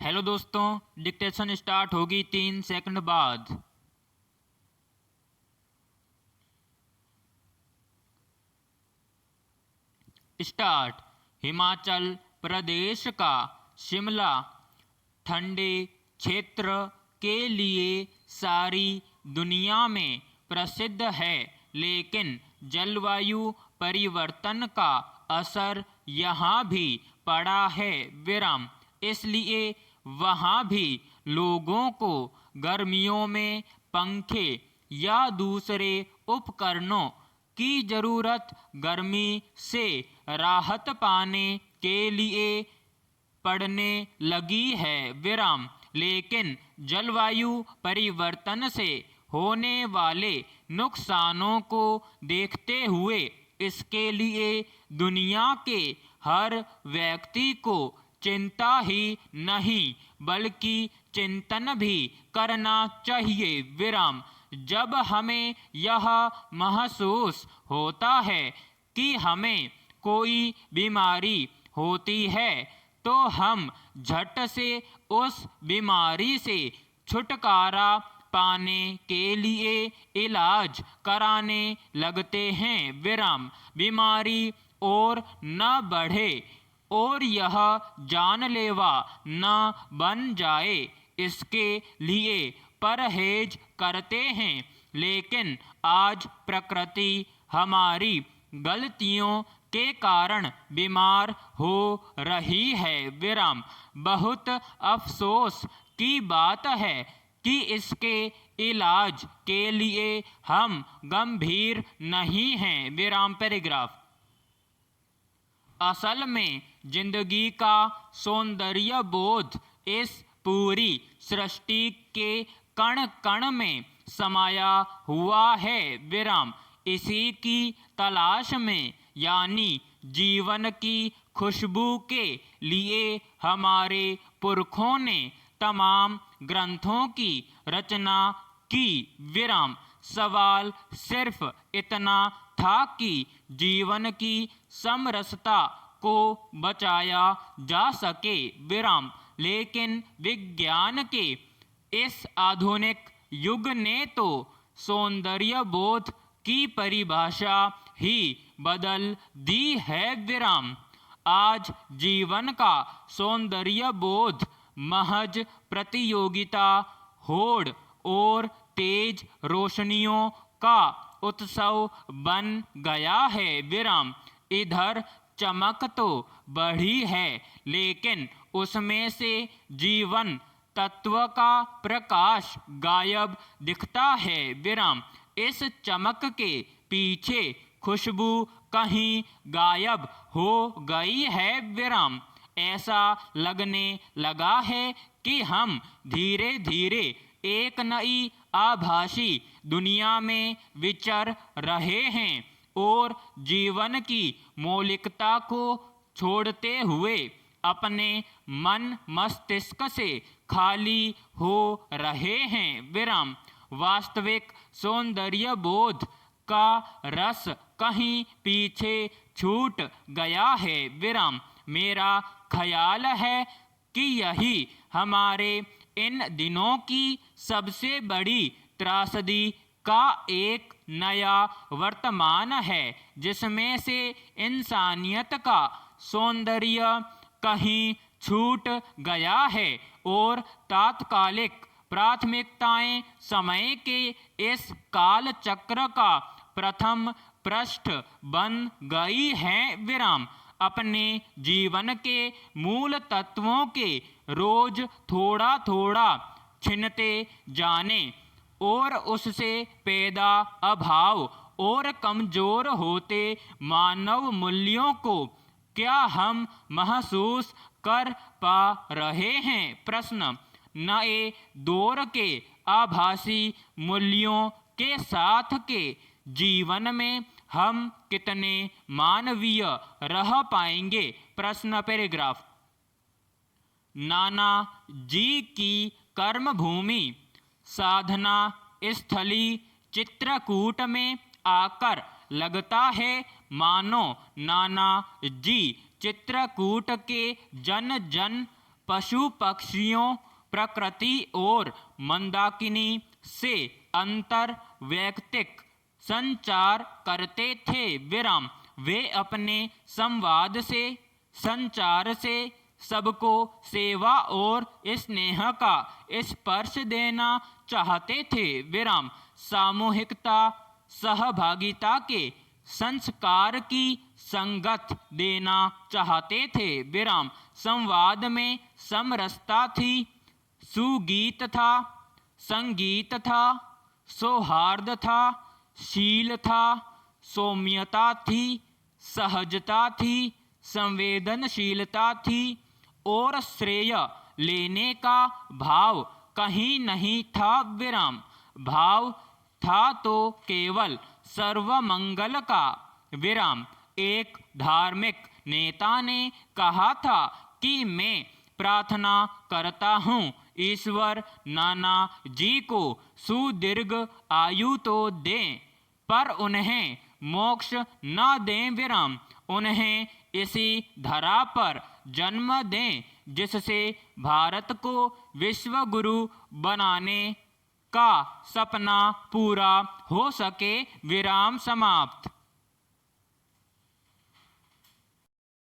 Hello दोस्तों, dictation start होगी 3 second बाद। स्टार्ट। हिमाचल प्रदेश का शिमला ठंडे क्षेत्र के लिए सारी दुनिया में प्रसिद्ध है, लेकिन जलवायु परिवर्तन का असर यहाँ भी पड़ा है। इसलिए वहाँ भी लोगों को गर्मियों में पंखे या दूसरे उपकरणों की ज़रूरत गर्मी से राहत पाने के लिए पड़ने लगी है। लेकिन जलवायु परिवर्तन से होने वाले नुकसानों को देखते हुए इसके लिए दुनिया के हर व्यक्ति को चिंता ही नहीं बल्कि चिंतन भी करना चाहिए। जब हमें यह महसूस होता है कि हमें कोई बीमारी होती है तो हम झट से उस बीमारी से छुटकारा पाने के लिए इलाज कराने लगते हैं। बीमारी और न बढ़े और यह जानलेवा न बन जाए, इसके लिए परहेज करते हैं। लेकिन आज प्रकृति हमारी गलतियों के कारण बीमार हो रही है। बहुत अफसोस की बात है कि इसके इलाज के लिए हम गंभीर नहीं हैं। पैराग्राफ। असल में जिंदगी का सौंदर्य बोध इस पूरी सृष्टि के कण कण में समाया हुआ है। इसी की तलाश में यानी जीवन की खुशबू के लिए हमारे पुरखों ने तमाम ग्रंथों की रचना की। सवाल सिर्फ इतना था कि जीवन की समरसता को बचाया जा सके। लेकिन विज्ञान के इस आधुनिक युग ने तो सौंदर्य बोध की परिभाषा ही बदल दी है। आज जीवन का सौंदर्य बोध महज प्रतियोगिता, होड़ और तेज रोशनियों का उत्सव बन गया है। इधर चमक तो बढ़ी है, लेकिन उसमें से जीवन तत्व का प्रकाश गायब दिखता है। इस चमक के पीछे खुशबू कहीं गायब हो गई है। ऐसा लगने लगा है कि हम धीरे धीरे एक नई आभासी दुनिया में विचर रहे हैं और जीवन की मौलिकता को छोड़ते हुए अपने मन मस्तिष्क से खाली हो रहे हैं। वास्तविक सौंदर्य बोध का रस कहीं पीछे छूट गया है। मेरा ख्याल है कि यही हमारे इन दिनों की सबसे बड़ी त्रासदी का एक नया वर्तमान है, जिसमें से इंसानियत का सौंदर्य कहीं छूट गया है और तात्कालिक प्राथमिकताएं समय के इस काल चक्र का प्रथम पृष्ठ बन गई हैं। अपने जीवन के मूल तत्वों के रोज थोड़ा थोड़ा छिनते जाने और उससे पैदा अभाव और कमजोर होते मानव मूल्यों को क्या हम महसूस कर पा रहे हैं? प्रश्न। नए दौर के आभासी मूल्यों के साथ के जीवन में हम कितने मानवीय रह पाएंगे? प्रश्न। पैराग्राफ। नाना जी की कर्मभूमि साधना स्थली चित्रकूट में आकर लगता है मानो नाना जी चित्रकूट के जन जन पशु पक्षियों, प्रकृति और मंदाकिनी से अंतर वैयक्तिक संचार करते थे। विराम वे अपने संवाद से, संचार से सबको सेवा और स्नेह का स्पर्श देना चाहते थे। विराम सामूहिकता, सहभागिता के संस्कार की संगत देना चाहते थे। विराम संवाद में समरसता थी, सुगीत था, संगीत था, सौहार्द था, शील था, सौम्यता थी, सहजता थी, संवेदनशीलता थी और श्रेय लेने का भाव कहीं नहीं था। विराम भाव था तो केवल सर्वमंगल का। विराम एक धार्मिक नेता ने कहा था कि मैं प्रार्थना करता हूँ ईश्वर नाना जी को सुदीर्घ आयु तो दें, पर उन्हें मोक्ष न दें। विराम उन्हें इसी धरा पर जन्म दें जिससे भारत को विश्व गुरु बनाने का सपना पूरा हो सके। विराम समाप्त।